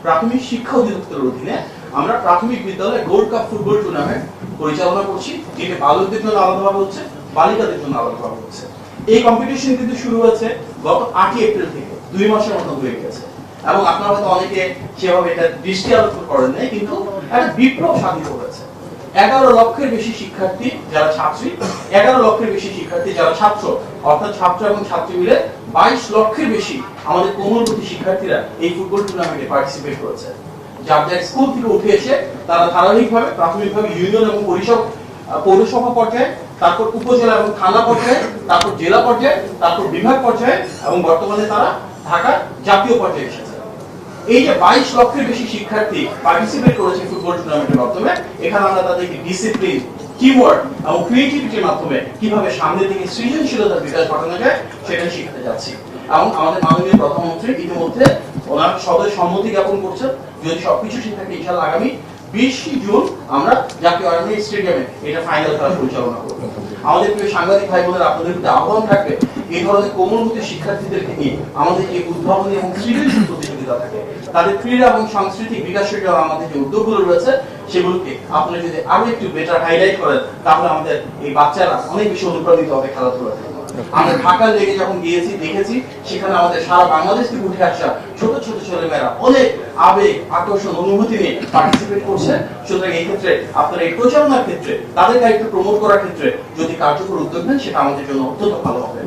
প্রাথমিক শিক্ষা অধিদপ্তরের অধীনে আমরা প্রাথমিক বিদ্যালয়ে গোল্ড কাপ ফুটবল টুর্নামেন্ট পরিচালনা করছি, যেটা বালকদের জন্য আলাদাভাবে হচ্ছে, বালিকাদের জন্য আলাদাভাবে হচ্ছে। এই কম্পিটিশন কিন্তু শুরু হয়েছে গত 8 এপ্রিল থেকে, 2 মাসের মতো হয়ে গেছে। এবং আপনারা হয়তো অনেকে সেভাবে এটা দৃষ্টি আলোচনা করেন নাই, কিন্তু একটা বিপ্লব সাধিত হয়েছে। 11 লক্ষের বেশি শিক্ষার্থী যারা ছাত্রী, 11 লক্ষের বেশি শিক্ষার্থী যারা ছাত্র, অর্থাৎ ছাত্র এবং ছাত্রী মিলে 22 লক্ষের বেশি আমাদের কোমলমতি শিক্ষার্থীরা এই ফুটবল টুর্নামেন্টে পার্টিসিপেট করেছে। যার যার স্কুল থেকে উঠে এসে তারা ধারাবাহিকভাবে প্রাথমিকভাবে ইউনিয়ন এবং পৌরসভা পর্যায়ে, তারপর উপজেলা এবং থানা পর্যায়ে, তারপর জেলা পর্যায়ে, তারপর বিভাগ পর্যায়ে এবং বর্তমানে তারা ঢাকা জাতীয় পর্যায়ে এসেছে। এই যে 22 লক্ষের বেশি শিক্ষার্থী পার্টিসিপেট করেছে ফুটবল টুর্নামেন্টের মাধ্যমে, এখানে আমরা তাদেরকে ডিসিপ্লিন, টিমওয়ার্ক এবং ক্রিয়েটিভিটির মাধ্যমে কিভাবে সামনে থেকে সৃজনশীলতার বিকাশ ঘটানো যায় সেটা শিখাতে যাচ্ছি। এবং আমাদের মাননীয় প্রধানমন্ত্রী ইতিমধ্যে ওনার সদয় সম্মতি জ্ঞাপন করছেন, যদি সবকিছু ঠিক থাকে ইনশাআল্লাহ আগামী 20 জুন আমরা জাতীয় আর্মি স্টেডিয়ামে এটা ফাইনাল খেলা পরিচালনা করব। আমাদের প্রিয় সাংবাদিক ভাই বোনেরা, আপনাদের প্রতি আহ্বান থাকবে এই ধরনের কোমলমতি শিক্ষার্থীদেরকে নিয়ে আমাদের যে উদ্ভাবনী এবং সৃজনশীল প্রতিযোগিতা থাকে, তাদের ক্রীড়া এবং সাংস্কৃতিক বিকাশের জন্য আমাদের যে উদ্যোগগুলো রয়েছে সেগুলোকে আপনারা যদি আরো একটু বেটার হাইলাইট করেন, তাহলে আমাদের এই বাচ্চারা অনেক বেশি অনুপ্রাণিত হবে খেলাধুলা থেকে। আমরা ঢাকার লেগে যখন গিয়েছি দেখেছি, সেখানে আমাদের সারা বাংলাদেশ থেকে উঠে আসা ছোট ছোট ছেলেমেয়েরা অনেক আবেগ, আকর্ষণ, অনুভূতি নিয়ে পার্টিসিপেট করছে। সুতরাং এই ক্ষেত্রে আপনারা এই প্রচারণার ক্ষেত্রে, তাদেরকে একটু প্রমোট করার ক্ষেত্রে যদি কার্যকর উদ্যোগ নেন, সেটা আমাদের জন্য অত্যন্ত ভালো হবে।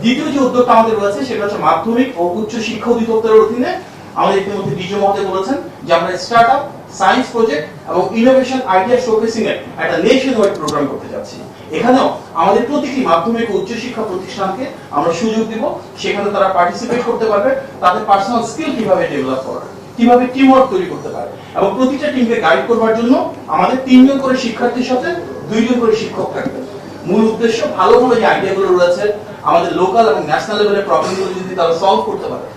দ্বিতীয় যে উদ্যোগটা আমাদের রয়েছে সেটা হচ্ছে মাধ্যমিক ও উচ্চ শিক্ষা অধিদপ্তরের অধীনে আমাদের ইতিমধ্যে ডিজি মহোদয় বলেছেন যে আমরা স্টার্টআপ, সায়েন্স প্রজেক্ট এবং ইনোভেশন আইডিয়া শোকেসিং এর একটা নেশন ওয়াইড প্রোগ্রাম করতে যাচ্ছি। এখানেও আমাদের প্রতিটি মাধ্যমিক ও উচ্চ শিক্ষা প্রতিষ্ঠানকে আমরা সুযোগ দিব, সেখানে তারা পার্টিসিপেট করতে পারবে, তাদের পার্সোনাল স্কিল কিভাবে ডেভেলপ করা, কিভাবে টিমওয়ার্ক তৈরি করতে পারে। এবং প্রতিটা টিমকে গাইড করবার জন্য আমাদের 3 জন করে শিক্ষার্থীর সাথে 2 জন করে শিক্ষক থাকবে। মূল উদ্দেশ্য ভালো ভালো যে আইডিয়াগুলো রয়েছে আমাদের লোকাল এবং ন্যাশনাল লেভেলের প্রবলেমগুলো যদি তারা সলভ করতে পারে,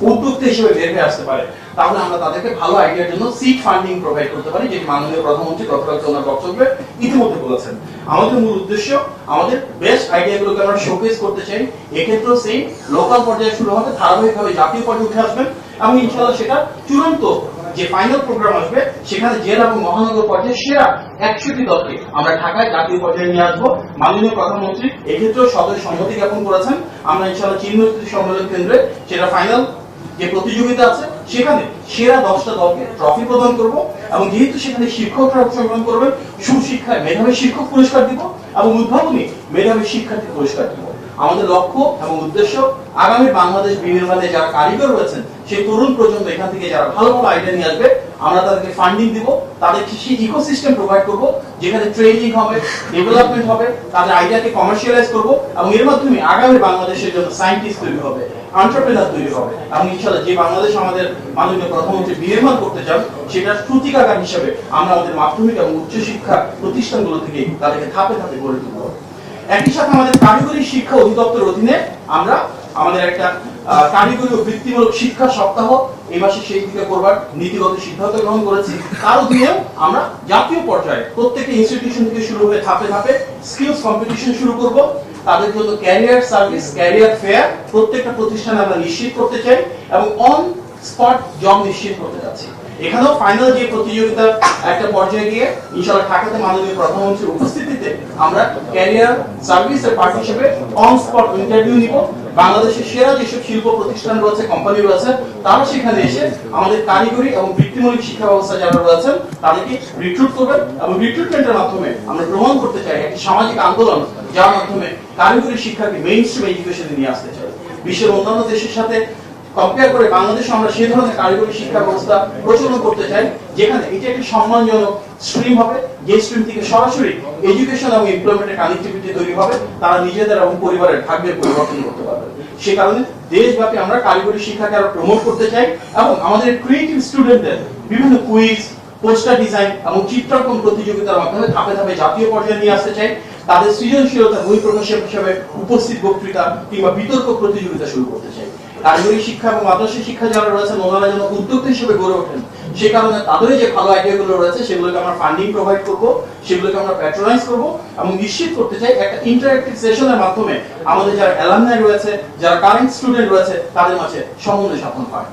উদ্যোক্তা হিসেবে বের হয়ে আসতে পারে, তাহলে আমরা তাদেরকে ভালো আইডিয়ার জন্য সিড ফান্ডিং প্রোভাইড করতে পারি, যেটি মাননীয় প্রধানমন্ত্রী গতকালকে ওনার বক্তব্যে ইতিমধ্যে বলেছেন। আমাদের মূল উদ্দেশ্য আমাদের বেস্ট আইডিয়াগুলোকে আমরা শোকেস করতে চাই। এক্ষেত্রেও সেই লোকাল পর্যায়ে শুরু হবে, ধারাবাহিকভাবে জাতীয় পর্যায়ে উঠে আসবেন এবং ইনশাআল্লাহ সেটা চূড়ান্ত যে ফাইনাল প্রোগ্রাম আসবে সেখানে জেলা এবং মহানগর পর্যায়ে সেরা 100টি দলকে আমরা ঢাকায় জাতীয় পর্যায়ে নিয়ে আসবো। মাননীয় প্রধানমন্ত্রী এক্ষেত্রেও সদয় সম্মতি জ্ঞাপন করেছেন। আমরা ইনশাআল্লাহ চিহ্নস্মৃতি সম্মেলন কেন্দ্রে সেটা ফাইনাল যে প্রতিযোগিতা আছে সেখানে সেরা 10টা দলকে ট্রফি প্রদান করব এবং যেহেতু সেখানে শিক্ষকরা অংশগ্রহণ করবেন, সুশিক্ষায় মেধাবী শিক্ষক পুরস্কার দিব এবং উদ্ভাবনী মেধাবী শিক্ষার্থী পুরস্কার দিব। আমাদের লক্ষ্য এবং উদ্দেশ্য আগামী বাংলাদেশ বিনির্মাণে যারা কারিগর রয়েছেন, সেই তরুণ প্রজন্ম এখান থেকে যারা ভালো ভালো আইডিয়া নিয়ে আসবে, আমরা তাদেরকে ফান্ডিং দিব, তাদেরকে সেই ইকোসিস্টেম প্রোভাইড করব যেখানে ট্রেনিং হবে, ডেভেলপমেন্ট হবে, তাদের আইডিয়াকে কমার্শিয়ালাইজ করব এবং এর মাধ্যমে আগামী বাংলাদেশের জন্য সায়েন্টিস্ট তৈরি হবে, এন্টারপ্রেনার তৈরি হবে এবং ইনশাআল্লাহ যে বাংলাদেশ আমাদের মাননীয় প্রধানমন্ত্রী বিনির্মাণ করতে চান, সেটার প্রতীকাগার হিসেবে আমরা আমাদের মাধ্যমিক এবং উচ্চ শিক্ষা প্রতিষ্ঠানগুলো থেকে তাদেরকে ধাপে ধাপে গড়ে তুলব। একই সাথে আমাদের কারিগরি শিক্ষা অধিদপ্তরের অধীনে আমরা আমাদের একটা কারিগরি ও বৃত্তিমূলক শিক্ষা সপ্তাহ এই মাসে সেই দিকে করবার নীতিগত সিদ্ধান্ত গ্রহণ করেছি। তার অধীনেও আমরা জাতীয় পর্যায়ে প্রত্যেকটা ইনস্টিটিউশন থেকে শুরু হয়ে ধাপে ধাপে স্কিলস কম্পিটিশন শুরু করব। তাদের জন্য ক্যারিয়ার সার্ভিস, ক্যারিয়ার ফেয়ার প্রত্যেকটা প্রতিষ্ঠানে আমরা নিশ্চিত করতে চাই এবং অন স্পট জব নিশ্চিত করতে যাচ্ছি। এখানেও ফাইনাল যে প্রতিযোগিতার একটা পর্যায়ে গিয়ে ইনশাআল্লাহ ঢাকাতে মাননীয় প্রধানমন্ত্রীর উপস্থিতিতে আমরা ক্যারিয়ার সার্ভিসের পার্ট হিসেবে অন স্পট ইন্টারভিউ নিব। বাংলাদেশের সেরা যেসব শিল্প প্রতিষ্ঠান রয়েছে, কোম্পানি রয়েছে, তারা সেখানে এসে আমাদের কারিগরি এবং বৃত্তিমূলক শিক্ষা ব্যবস্থা যারা রয়েছেন তাদেরকে রিক্রুট করবেন এবং রিক্রুটমেন্টের মাধ্যমে আমরা প্রমাণ করতে চাই একটি সামাজিক আন্দোলন, যার মাধ্যমে কারিগরি শিক্ষাকে মেইন স্ট্রিম এডুকেশনে নিয়ে আসতে চাই। বিশ্বের অন্যান্য দেশের সাথে কম্পেয়ার করে বাংলাদেশে আমরা সেই ধরনের কারিগরি শিক্ষা ব্যবস্থা প্রচলন করতে চাই, যেখানে এটা একটি সম্মানজনক স্ট্রিম হবে, যে স্ট্রিম থেকে সরাসরি এডুকেশন এবং এমপ্লয়মেন্টের কানেক্টিভিটি তৈরি হবে, তারা নিজেদের এবং পরিবারের ভাগ্যের পরিবর্তন করতে পারবে। সে কারণে দেশব্যাপী আমরা কারিগরি শিক্ষাকে আরো প্রমোট করতে চাই এবং আমাদের ক্রিয়েটিভ স্টুডেন্টদের বিভিন্ন কুইজ, পোস্টার ডিজাইন এবং চিত্রাঙ্কন প্রতিযোগিতার মাধ্যমে ধাপে ধাপে জাতীয় পর্যায়ে নিয়ে আসতে চাই। তাদের সৃজনশীলতা বহিঃপ্রকাশের হিসেবে উপস্থিত বক্তৃতা কিংবা বিতর্ক প্রতিযোগিতা শুরু করতে চাই। কারিগরি শিক্ষা এবং আদর্শ শিক্ষা যারা রয়েছেন, ওনারা যেন উদ্যোক্তা হিসেবে গড়ে ওঠেন, সে কারণে তাদের যে ভালো আইডিয়াগুলো রয়েছে সেগুলোকে আমরা ফান্ডিং প্রোভাইড করব, সেগুলোকে আমরা প্যাট্রোনাইজ করব এবং নিশ্চিত করতে চাই একটা ইন্টারঅ্যাক্টিভ সেশনের মাধ্যমে আমাদের যারা অ্যালামনাই রয়েছে, যারা কারেন্ট স্টুডেন্ট রয়েছে, তাদের মাঝে সমন্বয় সাধন হয়।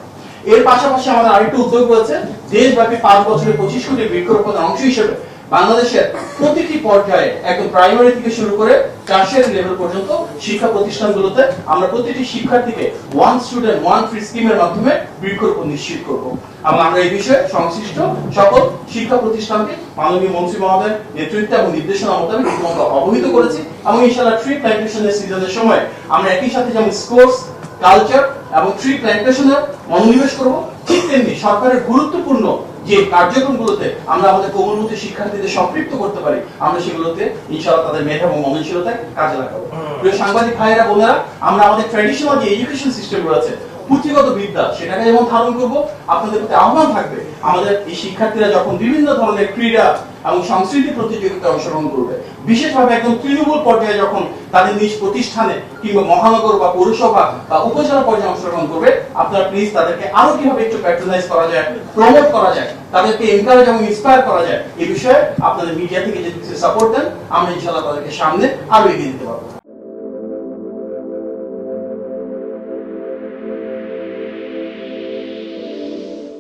এর পাশাপাশি আমাদের আরেকটা উদ্যোগ রয়েছে, দেশব্যাপী 5 বছরে 25 কোটি বৃক্ষরোপণের অংশ হিসেবে বাংলাদেশের প্রতিটি পর্যায়ে একদম প্রাইমারি থেকে শুরু করে টারশিয়ারি লেভেল পর্যন্ত শিক্ষা প্রতিষ্ঠানগুলোতে আমরা প্রতিটি শিক্ষার্থীকে ওয়ান স্টুডেন্ট ওয়ান ট্রি স্কিমের মাধ্যমে বৃক্ষরোপণ নিশ্চিত করব। এবং আমরা এই বিষয়ে সংশ্লিষ্ট সকল শিক্ষা প্রতিষ্ঠানকে মাননীয় মন্ত্রী মহোদয়ের নেতৃত্বে এবং নির্দেশনা মোতাবেক ইতিমধ্যে অবহিত করেছি এবং ইনশাআল্লাহ ট্রি প্ল্যান্টেশনের সিজনের সময় আমরা একই সাথে যেমন স্পোর্টস, কালচার এবং ট্রি প্ল্যান্টেশনে মনোনিবেশ করব, ঠিক তেমনি সরকারের গুরুত্বপূর্ণ যে কার্যক্রমগুলোতে আমরা আমাদের কোমলমতি শিক্ষার্থীদের সম্পৃক্ত করতে পারি, আমরা সেগুলোতে ইনশাআল্লাহ তাদের মেধা এবং মননশীলতাকে কাজে লাগাবো। প্রিয় সাংবাদিক ভাইয়েরা বোনেরা, আমরা আমাদের ট্র্যাডিশনাল যে এডুকেশন সিস্টেম রয়েছে, পুঁথিগত বিদ্যা, সেটাকে যেমন ধারণ করব, আপনাদের প্রতি আহ্বান থাকবে আমাদের এই শিক্ষার্থীরা যখন বিভিন্ন ধরনের ক্রীড়া এবং সংস্কৃতি প্রতিযোগিতায় অংশগ্রহণ করবে, বিশেষভাবে একদম তৃণমূল পর্যায়ে যখন তাদের নিজ প্রতিষ্ঠানে কিংবা মহানগর বা পৌরসভা বা উপজেলা পর্যায়ে অংশগ্রহণ করবে, আপনারা প্লিজ তাদেরকে আরো কিভাবে একটু প্যাট্রোনাইজ করা যায়, প্রমোট করা যায়, তাদেরকে এনকারেজ এবং ইন্সপায়ার করা যায়, এই বিষয়ে আপনাদের মিডিয়া থেকে যদি সাপোর্ট দেন, আমরা ইনশাআল্লাহ তাদেরকে সামনে আরো এগিয়ে দিতে পারবো।